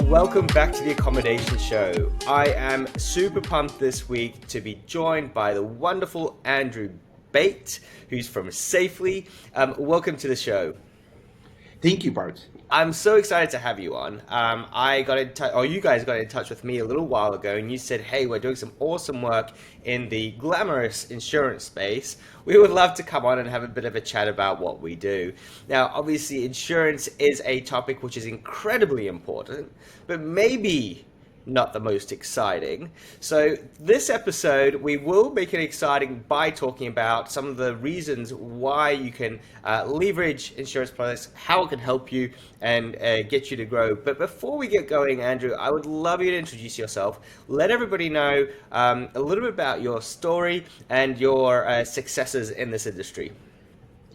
welcome back to the Accommodation Show. I am super pumped this week to be joined by the wonderful Andrew Bate, who's from Safely. Welcome to the show. Thank you, Bart. I'm so excited to have you on. I got in touch, or you guys got in touch with me a little while ago, and you said, "Hey, we're doing some awesome work in the glamorous insurance space. We would love to come on and have a bit of a chat about what we do." Now, obviously, insurance is a topic which is incredibly important, but maybe not the most exciting. So this episode, we will make it exciting by talking about some of the reasons why you can leverage insurance products, how it can help you and get you to grow. But before we get going, Andrew, I would love you to introduce yourself. Let everybody know a little bit about your story and your successes in this industry.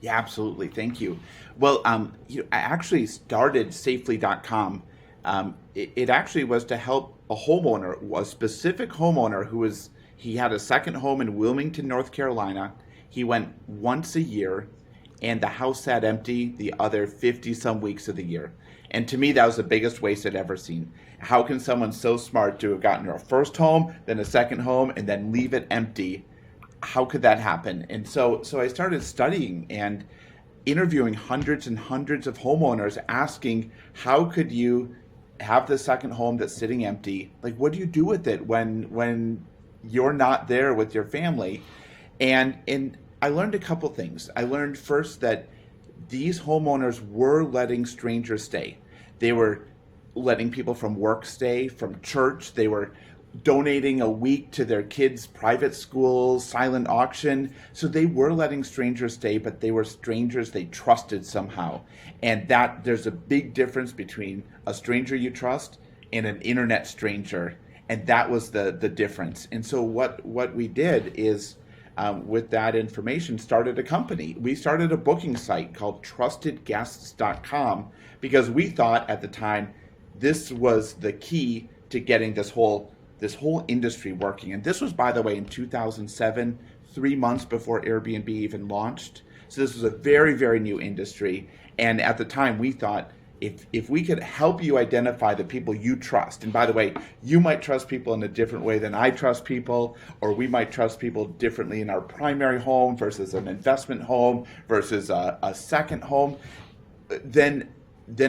Yeah, absolutely. Thank you. Well, I actually started Safely.com. It actually was to help a homeowner, a specific homeowner he had a second home in Wilmington, North Carolina. He went once a year and the house sat empty the other 50 some weeks of the year. And to me, that was the biggest waste I'd ever seen. How can someone so smart to have gotten a first home, then a second home, and then leave it empty? How could that happen? And so I started studying and interviewing hundreds and hundreds of homeowners, asking, how could you have the second home that's sitting empty? Like, what do you do with it when you're not there with your family? And I learned a couple things. I learned first that these homeowners were letting strangers stay. They were letting people from work stay, from church. They were donating a week to their kids' private schools, silent auction. So they were letting strangers stay, but they were strangers they trusted somehow. And that there's a big difference between a stranger you trust and an internet stranger. And that was the difference. And so what we did is, with that information, started a company. We started a booking site called trustedguests.com because we thought at the time this was the key to getting this whole industry working. And this was, by the way, in 2007, 3 months before Airbnb even launched. So this was a very, very new industry. And at the time, we thought if we could help you identify the people you trust, and by the way, you might trust people in a different way than I trust people, or we might trust people differently in our primary home versus an investment home versus a second home, then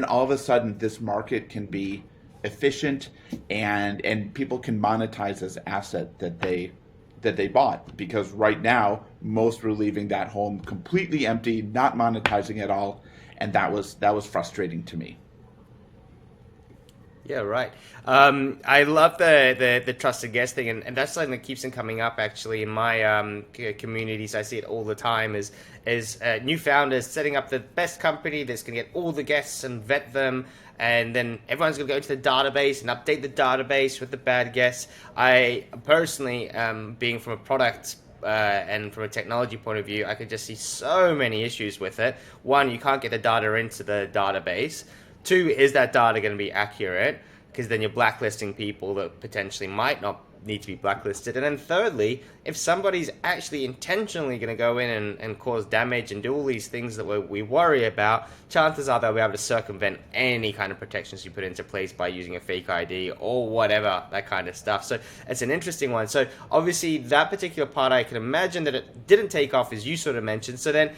all of a sudden this market can be efficient and people can monetize this asset that they bought, because right now most were leaving that home completely empty, not monetizing at all, and that was frustrating to me. Yeah, right. I love the trusted guest thing, and that's something that keeps on coming up actually in my communities. I see it all the time. Is new founders setting up the best company that's going to get all the guests and vet them, and then everyone's going to go to the database and update the database with the bad guests. I personally, being from a product and from a technology point of view, I could just see so many issues with it. One, you can't get the data into the database. Two, is that data going to be accurate? Because then you're blacklisting people that potentially might not need to be blacklisted. And then thirdly, if somebody's actually intentionally going to go in and cause damage and do all these things that we worry about, chances are they'll be able to circumvent any kind of protections you put into place by using a fake ID or whatever, that kind of stuff. So it's an interesting one. So obviously that particular part, I can imagine that it didn't take off, as you sort of mentioned. So then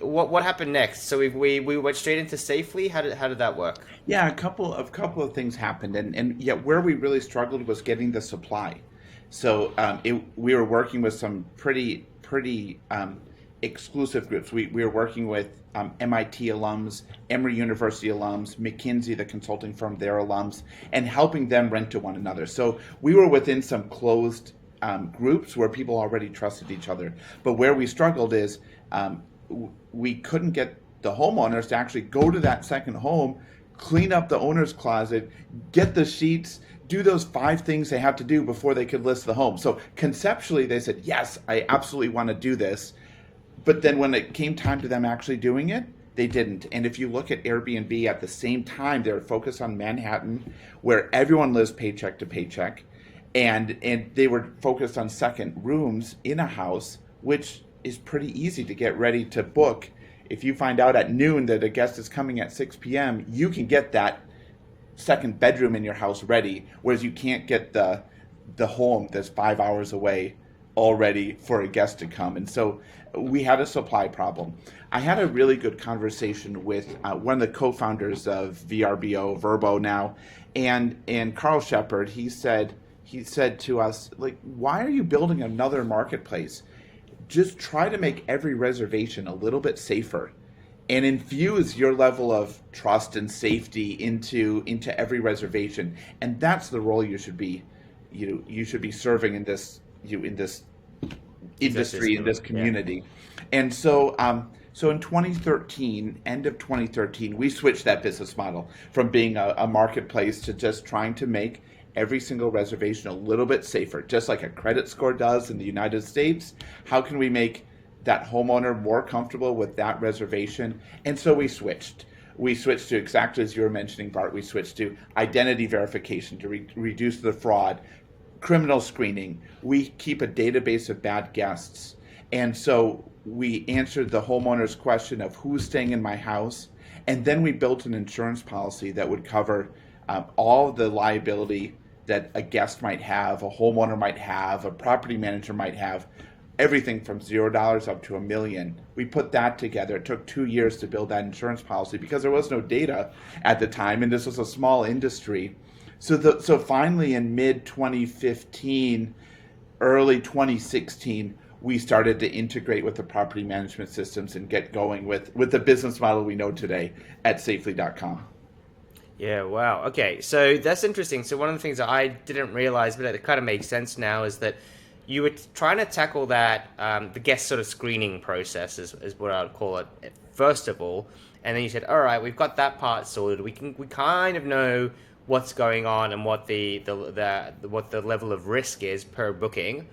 what happened next? So we went straight into Safely. How did that work? Yeah, a couple of things happened, and yet where we really struggled was getting the supply. So we were working with some pretty exclusive groups. We were working with MIT alums, Emory University alums, McKinsey, the consulting firm, their alums, and helping them rent to one another. So we were within some closed groups where people already trusted each other. But where we struggled is we couldn't get the homeowners to actually go to that second home, clean up the owner's closet, get the sheets, do those 5 things they have to do before they could list the home. So conceptually, they said, yes, I absolutely want to do this. But then when it came time to them actually doing it, they didn't. And if you look at Airbnb at the same time, they were focused on Manhattan, where everyone lives paycheck to paycheck. And they were focused on second rooms in a house, which is pretty easy to get ready to book. If you find out at noon that a guest is coming at 6 p.m., you can get that second bedroom in your house ready, whereas you can't get the home that's 5 hours away all ready for a guest to come. And so we had a supply problem. I had a really good conversation with one of the co-founders of VRBO, Verbo now, and Carl Shepard. He said to us, like, why are you building another marketplace? Just try to make every reservation a little bit safer and infuse your level of trust and safety into every reservation. And that's the role you should be serving in this industry, in this Yeah. community. And so in 2013, end of 2013, we switched that business model from being a marketplace to just trying to make every single reservation a little bit safer, just like a credit score does in the United States. How can we make that homeowner more comfortable with that reservation? And so we switched. We switched to exactly as you were mentioning, Bart. We switched to identity verification to reduce the fraud, criminal screening. We keep a database of bad guests. And so we answered the homeowner's question of who's staying in my house. And then we built an insurance policy that would cover all the liability that a guest might have, a homeowner might have, a property manager might have, everything from $0 up to $1 million. We put that together. It took 2 years to build that insurance policy because there was no data at the time, and this was a small industry. So finally, in mid 2015, early 2016, we started to integrate with the property management systems and get going with the business model we know today at Safely.com. Yeah, wow. Okay, so that's interesting. So one of the things that I didn't realize, but it kind of makes sense now, is that you were trying to tackle that, the guest sort of screening process is what I would call it, first of all. And then you said, all right, we've got that part sorted. We kind of know what's going on and what the level of risk is per booking,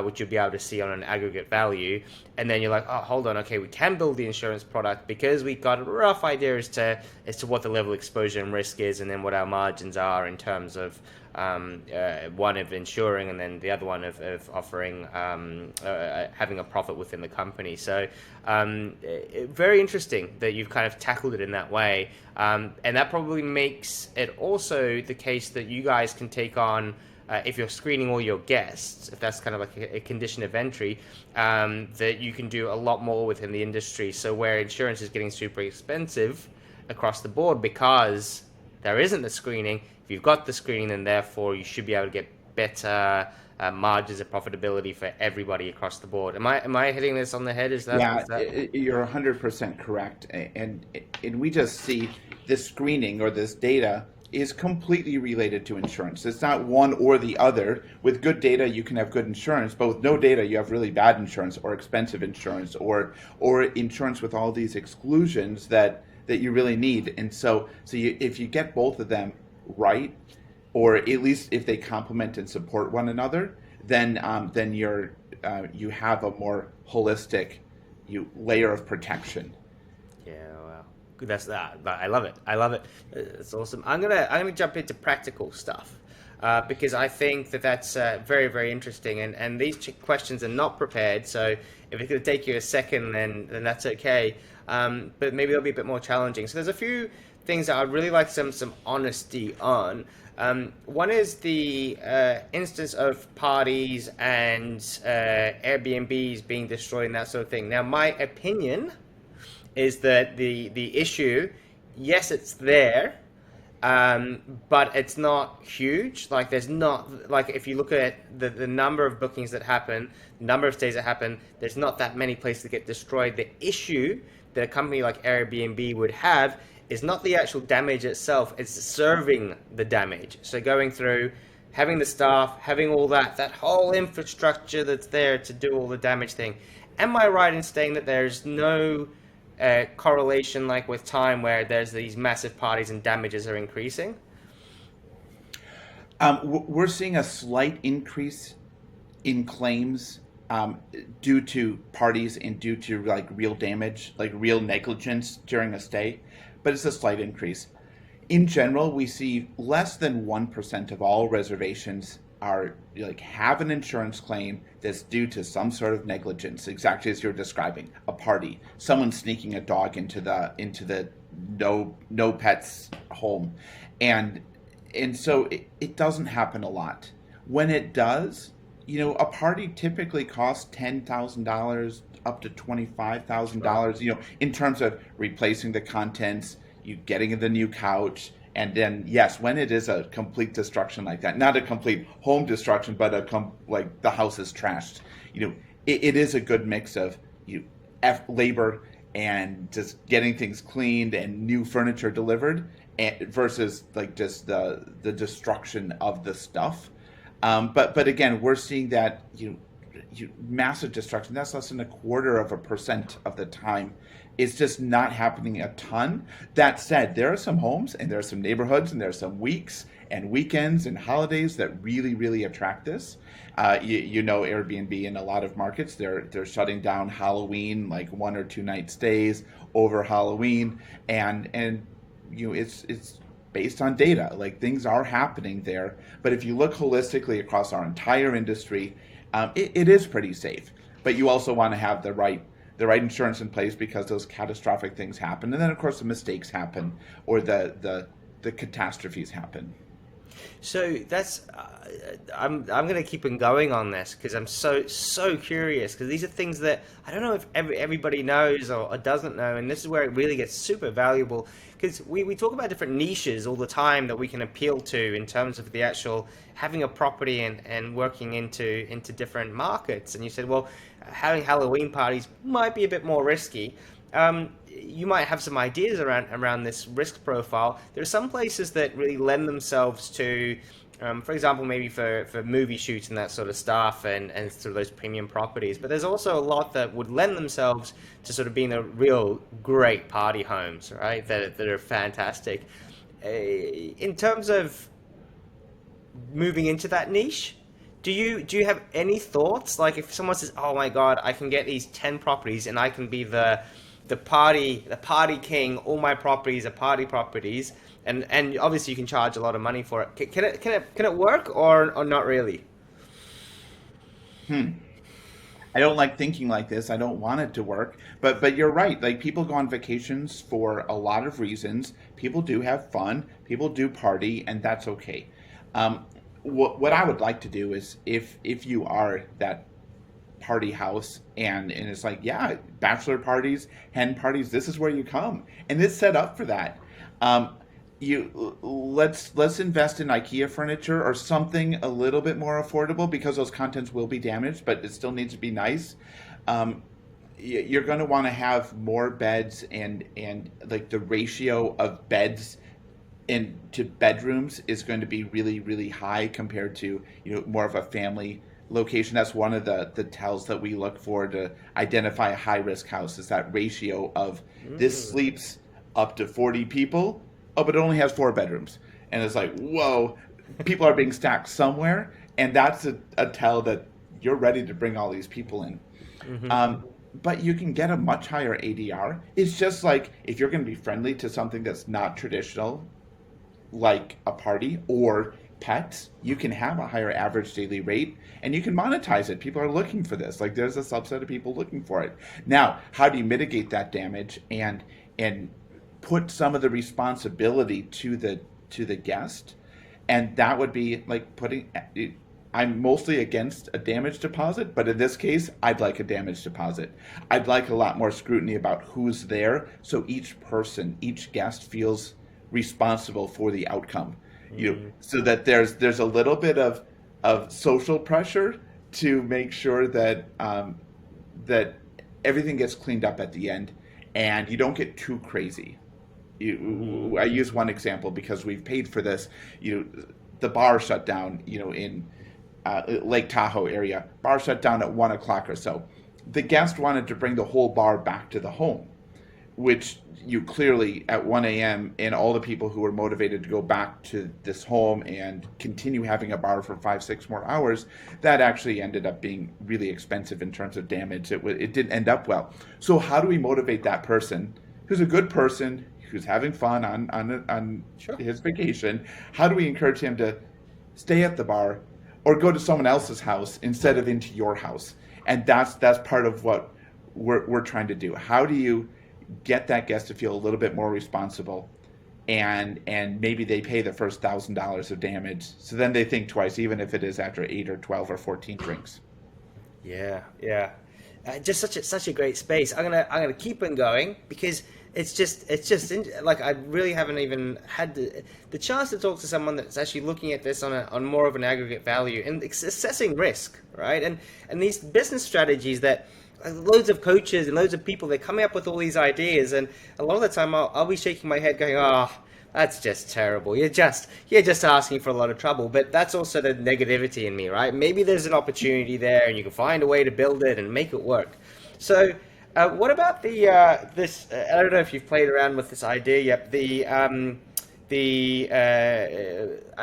which you'll be able to see on an aggregate value. And then you're like, oh, hold on, okay, we can build the insurance product because we've got a rough idea as to what the level of exposure and risk is, and then what our margins are in terms of one of insuring, and then the other one of offering having a profit within the company. So very interesting that you've kind of tackled it in that way, and that probably makes it also the case that you guys can take on, if you're screening all your guests, if that's kind of like a condition of entry, that you can do a lot more within the industry. So where insurance is getting super expensive across the board because there isn't the screening, if you've got the screening, then therefore you should be able to get better margins of profitability for everybody across the board. Am I hitting this on the head? Yeah, Is that? you're 100% correct. And we just see this screening or this data is completely related to insurance. It's not one or the other. With good data, you can have good insurance, but with no data, you have really bad insurance or expensive insurance or insurance with all these exclusions that you really need. And so if you get both of them right, or at least if they complement and support one another, then you have a more holistic layer of protection. Yeah, wow. That's that. I love it. I love it. It's awesome. I'm gonna jump into practical stuff because I think that's very, very interesting. And these questions are not prepared, so if it's gonna take you a second, then that's okay. But maybe they'll be a bit more challenging. So there's a few things that I'd really like some honesty on. One is the instance of parties and Airbnbs being destroyed and that sort of thing. Now, my opinion is that the issue, yes, it's there, but it's not huge. Like, there's not, like, if you look at the number of bookings that happen, number of stays that happen, there's not that many places that get destroyed. The issue that a company like Airbnb would have is not the actual damage itself, it's serving the damage. So going through, having the staff, having all that whole infrastructure that's there to do all the damage thing. Am I right in saying that there's no correlation like with time where there's these massive parties and damages are increasing? We're seeing a slight increase in claims due to parties and due to like real damage, like real negligence during a stay, but it's a slight increase. In general, we see less than 1% of all reservations are like have an insurance claim that's due to some sort of negligence, exactly as you're describing, a party, someone sneaking a dog into no pets home, and so it doesn't happen a lot. When it does, a party typically costs $10,000 up to Sure. $25,000. In terms of replacing the contents, you getting the new couch, and then yes, when it is a complete destruction like that, not a complete home destruction, but like the house is trashed. It is a good mix of labor and just getting things cleaned and new furniture delivered, versus like just the destruction of the stuff. But again, we're seeing that massive destruction. That's less than 0.25% of the time. It's just not happening a ton. That said, there are some homes and there are some neighborhoods and there are some weeks and weekends and holidays that really, really attract this. Airbnb in a lot of markets, they're shutting down Halloween, like 1 or 2 night stays over Halloween, and it's based on data. Like, things are happening there. But if you look holistically across our entire industry, it is pretty safe. But you also want to have the right insurance in place, because those catastrophic things happen, and then of course the mistakes happen, or the catastrophes happen. So that's I'm gonna keep on going on this because I'm so curious, because these are things that I don't know if everybody knows or doesn't know, and this is where it really gets super valuable, because we talk about different niches all the time that we can appeal to in terms of the actual having a property and working into different markets. And you said, well, having Halloween parties might be a bit more risky. You might have some ideas around this risk profile. There are some places that really lend themselves to, for example, maybe for movie shoots and that sort of stuff, and sort of those premium properties. But there's also a lot that would lend themselves to sort of being a real great party homes, right? That are fantastic. In terms of moving into that niche, do you have any thoughts? Like, if someone says, "Oh my God, I can get these 10 properties and I can be the party king. All my properties are party properties," and obviously you can charge a lot of money for it. Can it work, or not really? Hmm. I don't like thinking like this. I don't want it to work. But you're right. Like, people go on vacations for a lot of reasons. People do have fun. People do party, and that's okay. What I would like to do is, if you are that party house, and it's like, yeah, bachelor parties, hen parties, this is where you come, and it's set up for that. um, let's invest in IKEA furniture or something a little bit more affordable, because those contents will be damaged, but it still needs to be nice. um, you're going to want to have more beds, and like the ratio of beds into bedrooms is going to be really, really high compared to more of a family location. That's one of the tells that we look for to identify a high risk house, is that ratio of this Mm. sleeps up to 40 people. Oh, but it only has 4 bedrooms, and it's like, whoa, people are being stacked somewhere, and that's a tell that you're ready to bring all these people in. Hmm. um, but you can get a much higher ADR. It's just like, if you're going to be friendly to something that's not traditional, like a party or pets, you can have a higher average daily rate, and you can monetize it. People are looking for this. Like, there's a subset of people looking for it. Now, how do you mitigate that damage, and put some of the responsibility to the guest? And that would be like putting. I'm mostly against a damage deposit, but in this case, I'd like a damage deposit. I'd like a lot more scrutiny about who's there, so each person, each guest feels responsible for the outcome. So that there's a little bit of social pressure to make sure that everything gets cleaned up at the end, and you don't get too crazy. I use one example because we've paid for this. The bar shut down. In Lake Tahoe area, bar shut down at 1 o'clock or so. The guest wanted to bring the whole bar back to the home, which you clearly at 1 a.m. and all the people who were motivated to go back to this home and continue having a bar for 5, 6 more hours, that actually ended up being really expensive in terms of damage. It didn't end up well. So how do we motivate that person who's a good person, who's having fun on Sure. his vacation? How do we encourage him to stay at the bar or go to someone else's house instead of into your house? And that's part of what we're trying to do. How do you get that guest to feel a little bit more responsible, and maybe they pay the first $1,000 of damage. So then they think twice, even if it is after 8 or 12 or 14 drinks. Yeah, yeah. Just such a great space. I'm gonna keep on going because like I really haven't even had the chance to talk to someone that's actually looking at this on more of an aggregate value and assessing risk, right? And these business strategies that loads of coaches and loads of people, they're coming up with all these ideas, and a lot of the time I'll be shaking my head going, oh, that's just terrible. You're just asking for a lot of trouble. But that's also the negativity in me, right? Maybe there's an opportunity there, and you can find a way to build it and make it work. So, what about the this? I don't know if you've played around with this idea yet. I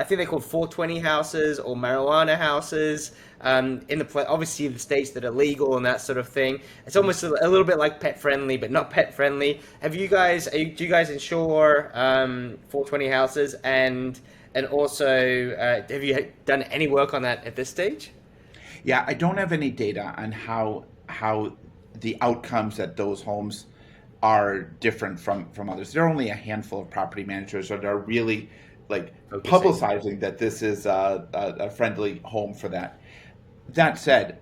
think they're called 420 houses or marijuana houses. In obviously the states that are legal and that sort of thing. It's almost a little bit like pet friendly, but not pet friendly. Do you guys insure 420 houses, and also have you done any work on that at this stage? Yeah, I don't have any data on how the outcomes at those homes are different from others. There are only a handful of property managers that are really like Focusing. publicizing that this is a friendly home for that. That said,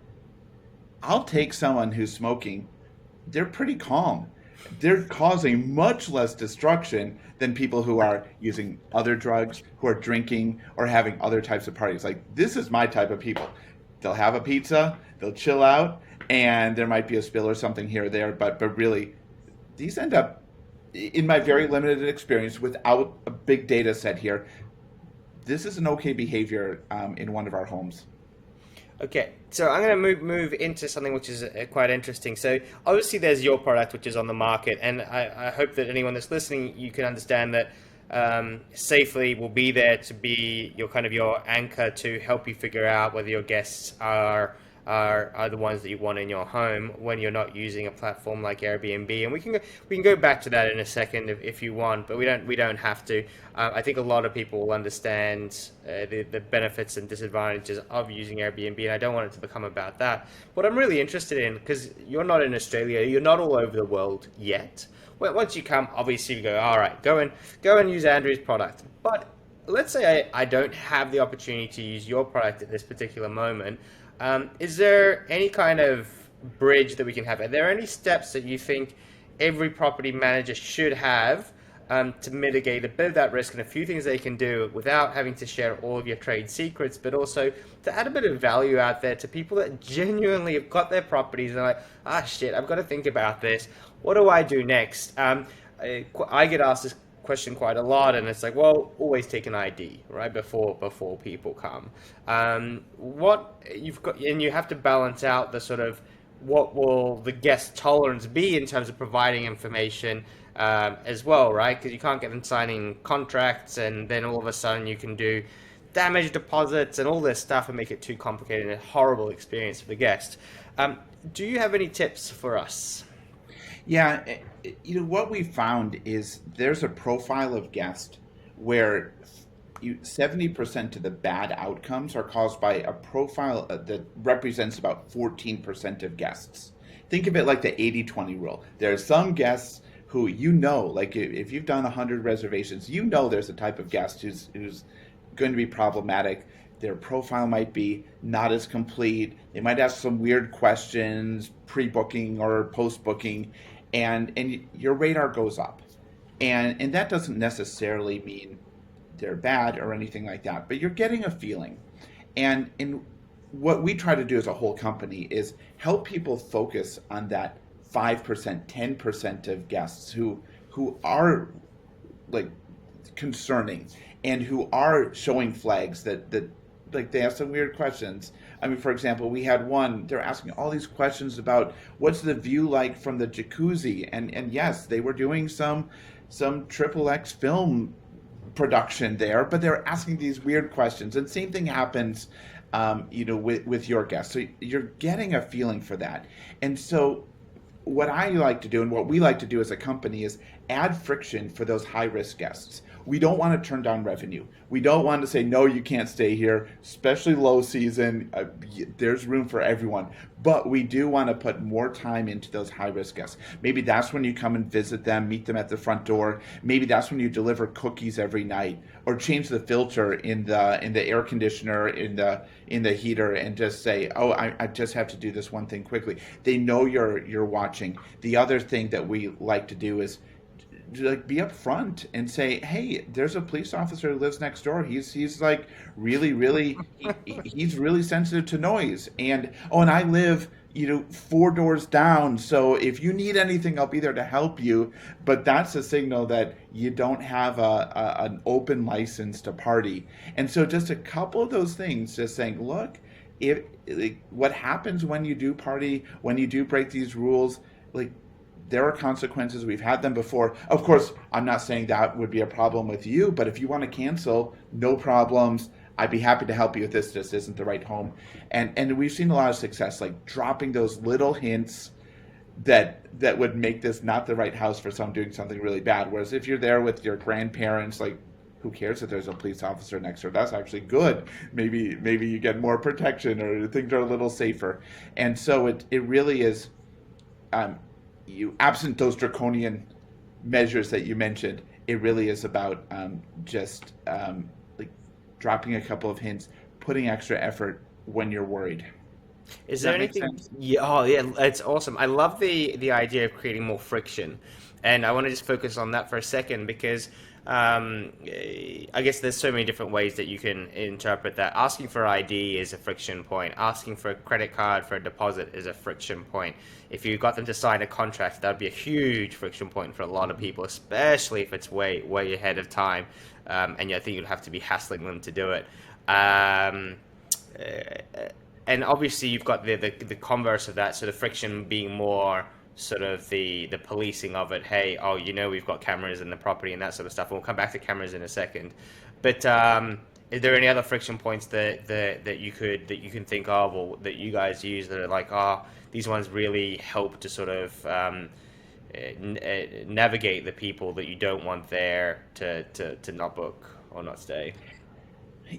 I'll take someone who's smoking. They're pretty calm. They're causing much less destruction than people who are using other drugs, who are drinking, or having other types of parties. Like, this is my type of people. They'll have a pizza, they'll chill out, and there might be a spill or something here or there, but really, these end up, in my very limited experience, without a big data set here, this is an okay behavior in one of our homes. Okay, so I'm going to move into something which is quite interesting. So obviously there's your product which is on the market, and I hope that anyone that's listening, you can understand that Safely will be there to be your anchor to help you figure out whether your guests are the ones that you want in your home when you're not using a platform like Airbnb. And we can go back to that in a second if you want, but we don't have to. I think a lot of people will understand the benefits and disadvantages of using Airbnb, and I don't want it to become about that. What I'm really interested in, because you're not in Australia, you're not all over the world yet. Once you come, obviously you go, all right, go and use Andrew's product. But let's say I don't have the opportunity to use your product at this particular moment. Is there any kind of bridge that we can have? Are there any steps that you think every property manager should have to mitigate a bit of that risk, and a few things they can do without having to share all of your trade secrets, but also to add a bit of value out there to people that genuinely have got their properties and are like, ah, shit, I've got to think about this. What do I do next? I get asked this question quite a lot, and it's like, well, always take an ID right before people come. What you've got, and you have to balance out the sort of what will the guest tolerance be in terms of providing information as well, right? Because you can't get them signing contracts, and then all of a sudden you can do damage deposits and all this stuff and make it too complicated and a horrible experience for the guest. Do you have any tips for us? Yeah, what we found is there's a profile of guest where 70% of the bad outcomes are caused by a profile that represents about 14% of guests. Think of it like the 80-20 rule. There are some guests who, like if you've done 100 reservations, there's a type of guest who's going to be problematic. Their profile might be not as complete. They might ask some weird questions pre-booking or post-booking, and your radar goes up. And that doesn't necessarily mean they're bad or anything like that, but you're getting a feeling. And what we try to do as a whole company is help people focus on that 5%, 10% of guests who are like concerning and who are showing flags that like they have some weird questions. I mean, for example, we had one, they're asking all these questions about what's the view like from the jacuzzi. And yes, they were doing some triple X film production there, but they're asking these weird questions. And same thing happens, with your guests. So you're getting a feeling for that. And so what I like to do and what we like to do as a company is add friction for those high risk guests. we don't want to turn down revenue. We don't want to say, no, you can't stay here, especially low season. There's room for everyone. But we do want to put more time into those high risk guests. Maybe that's when you come and visit them, meet them at the front door. Maybe that's when you deliver cookies every night, or change the filter in the air conditioner, in the heater, and just say, oh, I just have to do this one thing quickly. They know you're watching. The other thing that we like to do is like be upfront and say, hey, there's a police officer who lives next door. He's like he's really sensitive to noise. And oh, and I live, 4 doors down. So if you need anything, I'll be there to help you. But that's a signal that you don't have an open license to party. And so just a couple of those things, just saying, look, if like, what happens when you do party, when you do break these rules, like there are consequences. We've had them before. Of course, I'm not saying that would be a problem with you, but if you want to cancel, no problems. I'd be happy to help you with this. This isn't the right home. And we've seen a lot of success, like dropping those little hints that would make this not the right house for someone doing something really bad. Whereas if you're there with your grandparents, like who cares if there's a police officer next door? That's actually good. Maybe you get more protection or things are a little safer. And so it really is you absent those draconian measures that you mentioned, it really is about just like dropping a couple of hints, putting extra effort when you're worried. Is Does there that make anything? sense? Yeah, oh yeah, it's awesome. I love the idea of creating more friction, and I want to just focus on that for a second because I guess there's so many different ways that you can interpret that. Asking for ID is a friction point. Asking for a credit card for a deposit is a friction point. If you got them to sign a contract, that'd be a huge friction point for a lot of people, especially if it's way ahead of time, and I think you'd have to be hassling them to do it. Um, uh, and obviously you've got the converse of that, so the friction being more sort of the policing of it. Hey, oh, we've got cameras in the property and that sort of stuff. And we'll come back to cameras in a second. But is there any other friction points that you can think of, or that you guys use that are like, these ones really help to sort of navigate the people that you don't want there to not book or not stay?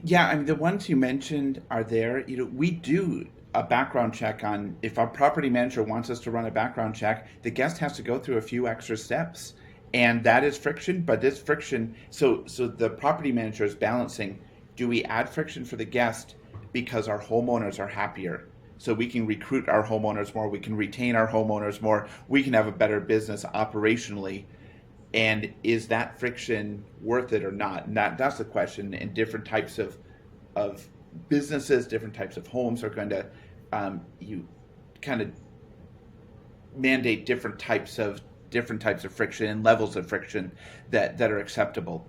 Yeah, I mean, the ones you mentioned are there. We do a background check on if our property manager wants us to run a background check, the guest has to go through a few extra steps. And that is friction, but this friction, so the property manager is balancing, do we add friction for the guest because our homeowners are happier? So we can recruit our homeowners more, we can retain our homeowners more, we can have a better business operationally. And is that friction worth it or not? And that's the question. And different types of businesses, different types of homes are going to you kind of mandate different types of friction and levels of friction that are acceptable.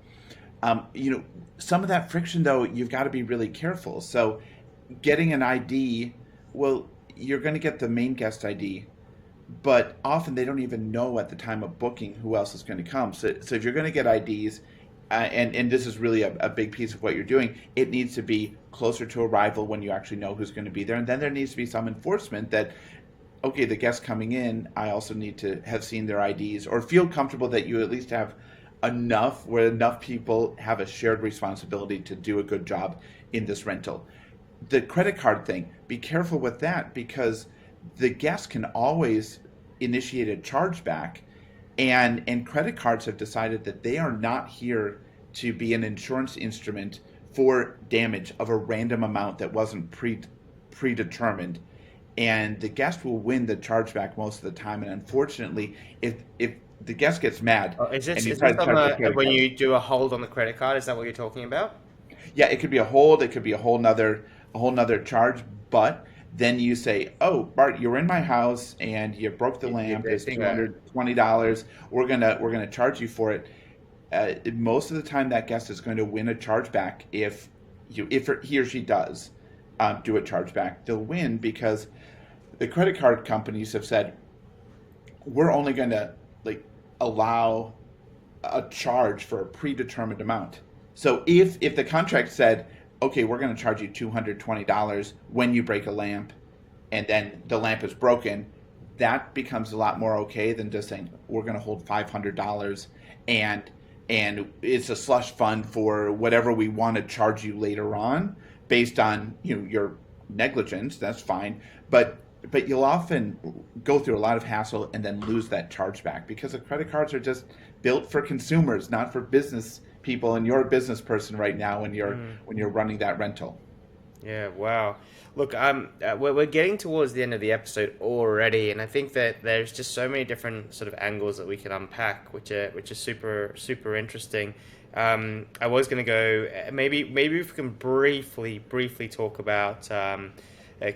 Some of that friction though, you've got to be really careful. So getting an ID, well, you're going to get the main guest ID, but often they don't even know at the time of booking who else is going to come. So if you're going to get IDs, and this is really a big piece of what you're doing, it needs to be closer to arrival when you actually know who's going to be there. And then there needs to be some enforcement that, okay, the guest coming in, I also need to have seen their IDs or feel comfortable that you at least have enough where enough people have a shared responsibility to do a good job in this rental. The credit card thing, be careful with that because the guest can always initiate a chargeback, and credit cards have decided that they are not here to be an insurance instrument for damage of a random amount that wasn't predetermined, and the guest will win the chargeback most of the time. And unfortunately, if the guest gets mad Oh, is and this you is try this to on charge the the credit when card, you do a hold on the credit card? Is that what you're talking about? yeah, it could be a hold, it could be a whole nother charge. But then you say, oh, Bart, you're in my house and you broke the lamp, The it's thing, $220, we're gonna charge you for it. Most of the time that guest is going to win a chargeback if he or she does do a chargeback. They'll win because the credit card companies have said, we're only going to like allow a charge for a predetermined amount. So if the contract said, okay, we're going to charge you $220 when you break a lamp, and then the lamp is broken, that becomes a lot more okay than just saying we're going to hold $500 and and it's a slush fund for whatever we want to charge you later on based on your negligence. That's fine, but you'll often go through a lot of hassle and then lose that chargeback because the credit cards are just built for consumers, not for business people. And you're a business person right now when you're running that rental. Yeah, wow. Look, we're getting towards the end of the episode already, and I think that there's just so many different sort of angles that we can unpack, which are super interesting. I was going to go maybe if we can briefly talk about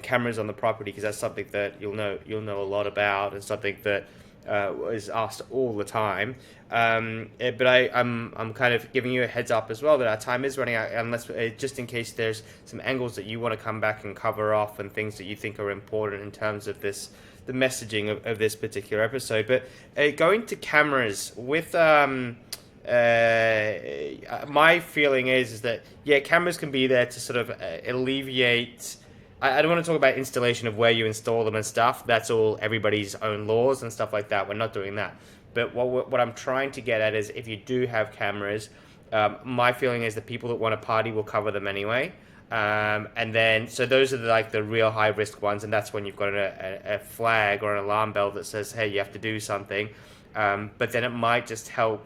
cameras on the property because that's something that you'll know a lot about and something that is asked all the time. But I'm kind of giving you a heads up as well that our time is running out, unless just in case there's some angles that you want to come back and cover off and things that you think are important in terms of the messaging of this particular episode. But going to cameras with my feeling is that yeah, cameras can be there to sort of alleviate. I don't want to talk about installation of where you install them and stuff. That's all everybody's own laws and stuff like that. We're not doing that. But what I'm trying to get at is if you do have cameras, my feeling is that people that want to party will cover them anyway. And then, so those are the real high risk ones. And that's when you've got a flag or an alarm bell that says, hey, you have to do something. But then it might just help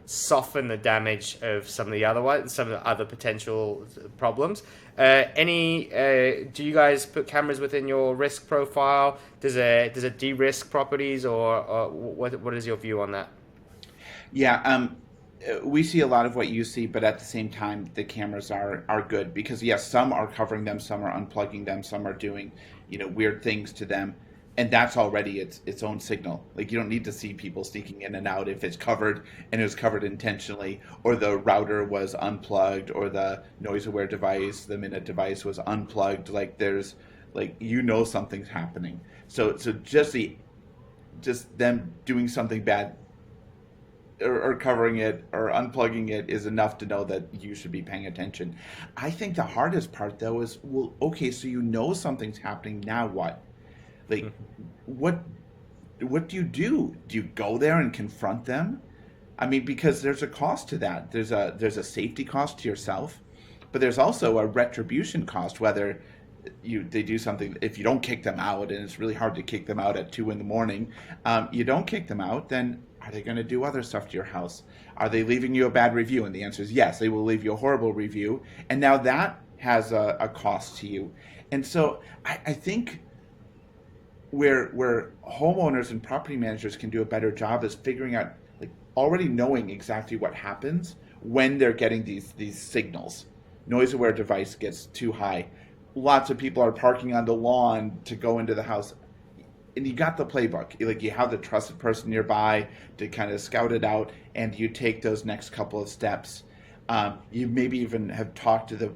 soften the damage of some of the other ones, some of the other potential problems. Do you guys put cameras within your risk profile? Does it de-risk properties, or what is your view on that? Yeah, we see a lot of what you see, but at the same time, the cameras are good because yes, some are covering them, some are unplugging them, some are doing weird things to them, and that's already its own signal. Like you don't need to see people sneaking in and out if it's covered and it was covered intentionally, or the router was unplugged, or the noise aware device, the minute device was unplugged. Like there's something's happening. So just them doing something bad or covering it or unplugging it is enough to know that you should be paying attention. I think the hardest part though is, well, okay, so something's happening, now what? Like what what do you do? Do you go there and confront them? I mean, because there's a cost to that. There's a safety cost to yourself, but there's also a retribution cost. Whether they do something, if you don't kick them out, and it's really hard to kick them out at 2 in the morning, you don't kick them out, then are they going to do other stuff to your house? Are they leaving you a bad review? And the answer is yes. They will leave you a horrible review, and now that has a cost to you. And so I think where homeowners and property managers can do a better job is figuring out, like, already knowing exactly what happens when they're getting these signals. Noise aware device gets too high. Lots of people are parking on the lawn to go into the house. And you got the playbook. Like, you have the trusted person nearby to kind of scout it out, and you take those next couple of steps. You maybe even have talked to the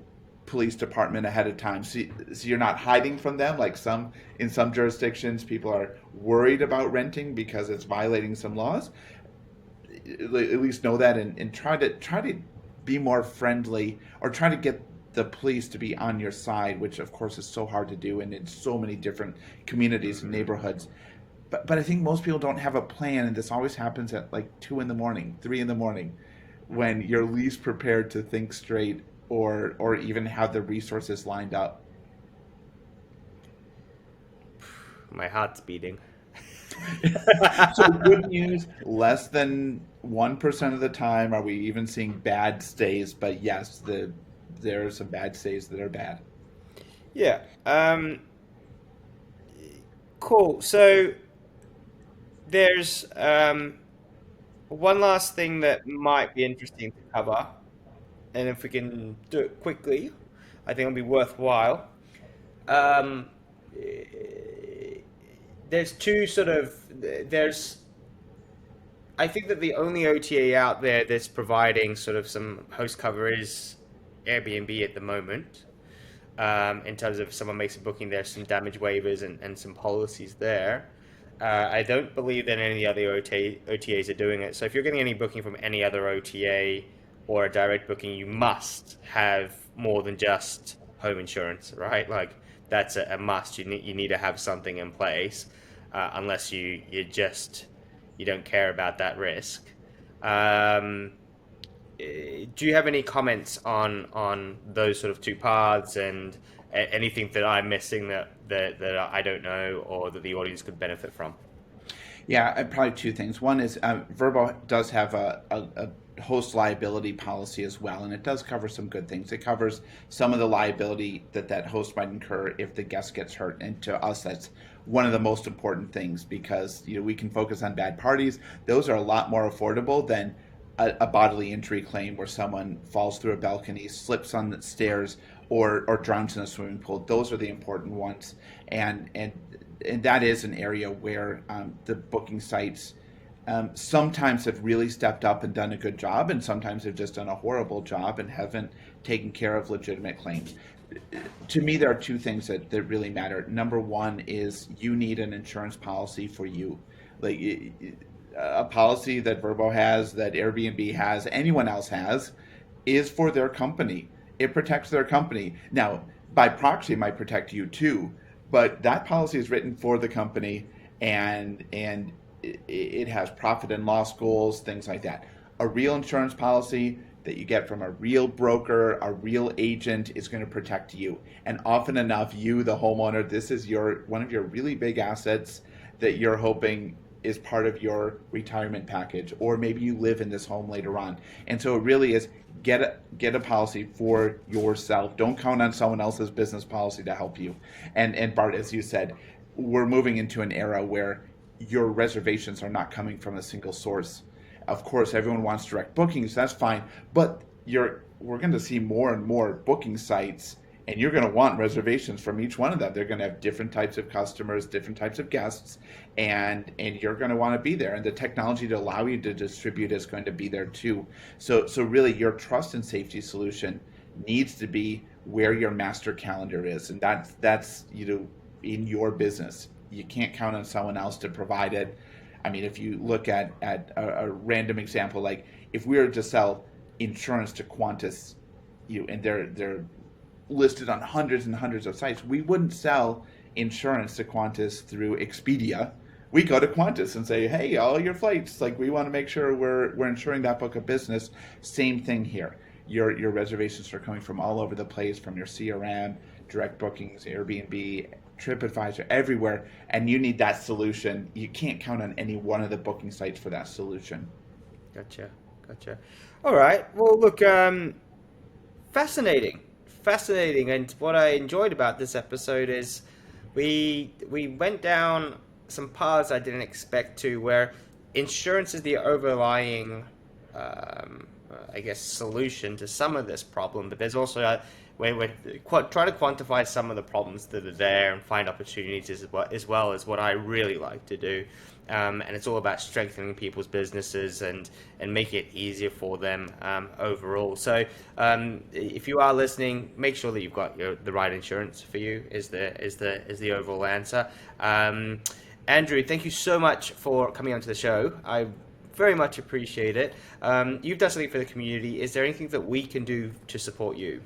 police department ahead of time, so you're not hiding from them. Like in some jurisdictions, people are worried about renting because it's violating some laws. At least know that, and try to be more friendly, or try to get the police to be on your side, which of course is so hard to do, and in so many different communities and neighborhoods. But I think most people don't have a plan, and this always happens at like 2 in the morning, 3 in the morning, when you're least prepared to think straight, or even have the resources lined up. My heart's beating. So good news, less than 1% of the time are we even seeing bad stays, but yes, there are some bad stays that are bad. Yeah. Cool. So there's one last thing that might be interesting to cover, and if we can do it quickly, I think it'll be worthwhile. Um, there's two sort of there's I think that the only OTA out there that's providing sort of some host cover is Airbnb at the moment. In terms of if someone makes a booking, there's some damage waivers and some policies there. I don't believe that any other OTAs are doing it. So if you're getting any booking from any other OTA or a direct booking, you must have more than just home insurance, right? Like that's a must. You need to have something in place, unless you don't care about that risk. Um, do you have any comments on those sort of two paths and anything that I'm missing that I don't know or that the audience could benefit from? Yeah, probably two things. One is Verbo does have a host liability policy as well, and it does cover some good things. It covers some of the liability that that host might incur if the guest gets hurt, and to us, that's one of the most important things because we can focus on bad parties. Those are a lot more affordable than a bodily injury claim where someone falls through a balcony, slips on the stairs, or drowns in a swimming pool. Those are the important ones, and that is an area where the booking sites sometimes have really stepped up and done a good job, and sometimes have just done a horrible job and haven't taken care of legitimate claims. To me, there are two things that really matter. Number one is you need an insurance policy for you. Like a policy that Verbo has, that Airbnb has, anyone else has, is for their company. It protects their company. Now, by proxy, it might protect you too, but that policy is written for the company, and it has profit and loss goals, things like that. A real insurance policy that you get from a real broker, a real agent, is going to protect you. And often enough, you, the homeowner, this is one of your really big assets that you're hoping is part of your retirement package, or maybe you live in this home later on. And so it really is get a policy for yourself. Don't count on someone else's business policy to help you. And Bart, as you said, we're moving into an era where your reservations are not coming from a single source. Of course, everyone wants direct bookings. That's fine, but we're going to see more and more booking sites, and you're going to want reservations from each one of them. They're going to have different types of customers, different types of guests, and you're going to want to be there. And the technology to allow you to distribute is going to be there too. So really, your trust and safety solution needs to be where your master calendar is, and that's in your business. You can't count on someone else to provide it. I mean, if you look at a random example, like if we were to sell insurance to Qantas, and they're listed on hundreds and hundreds of sites, we wouldn't sell insurance to Qantas through Expedia. We go to Qantas and say, hey, all your flights, like we want to make sure we're insuring that book of business. Same thing here. Your reservations are coming from all over the place, from your CRM, direct bookings, Airbnb, TripAdvisor, everywhere, and you need that solution. You can't count on any one of the booking sites for that solution. Gotcha. All right. Well, look, fascinating. And what I enjoyed about this episode is we went down some paths I didn't expect to, where insurance is the overlying, I guess, solution to some of this problem. But there's also we're trying to quantify some of the problems that are there and find opportunities as well as what I really like to do. And it's all about strengthening people's businesses and make it easier for them overall. So if you are listening, make sure that you've got the right insurance for you is the overall answer. Andrew, thank you so much for coming onto the show. I very much appreciate it. You've done something for the community. Is there anything that we can do to support you?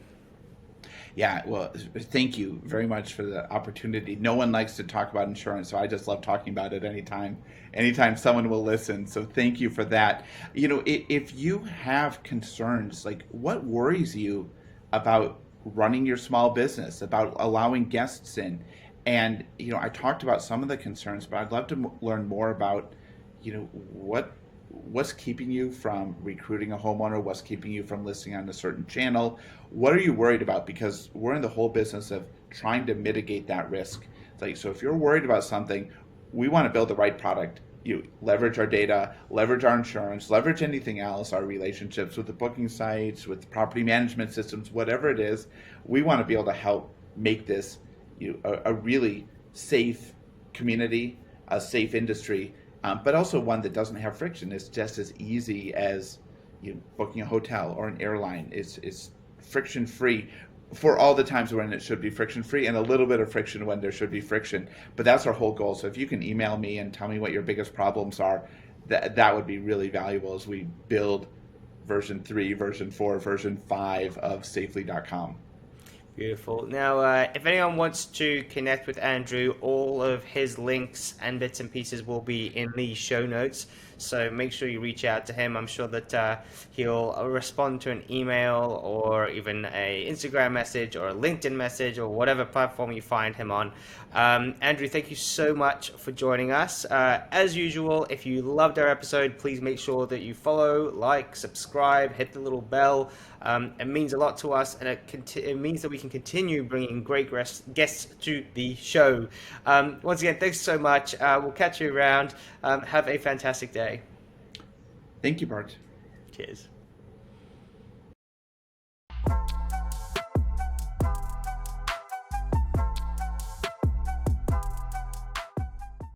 Yeah, well, thank you very much for the opportunity. No one likes to talk about insurance, so I just love talking about it anytime someone will listen. So thank you for that. If you have concerns, like what worries you about running your small business, about allowing guests in, and I talked about some of the concerns, but I'd love to learn more about, what's keeping you from recruiting a homeowner, what's keeping you from listing on a certain channel, what are you worried about? Because we're in the whole business of trying to mitigate that risk. So if you're worried about something, we want to build the right product. You leverage our data, leverage our insurance, leverage anything else, our relationships with the booking sites, with the property management systems, whatever it is. We want to be able to help make this a really safe community, a safe industry, but also one that doesn't have friction. It's just as easy as booking a hotel or an airline. It's friction free for all the times when it should be friction free, and a little bit of friction when there should be friction. But that's our whole goal. So if you can email me and tell me what your biggest problems are, that would be really valuable as we build version 3, version 4, version 5 of Safely.com. Beautiful. Now, if anyone wants to connect with Andrew, all of his links and bits and pieces will be in the show notes. So make sure you reach out to him. I'm sure that he'll respond to an email or even a Instagram message or a LinkedIn message or whatever platform you find him on. Andrew, thank you so much for joining us. As usual, if you loved our episode, please make sure that you follow, like, subscribe, hit the little bell. It means a lot to us, and it means that we can continue bringing great guests to the show. Once again, thanks so much. We'll catch you around. Have a fantastic day. Thank you, Bart. Cheers.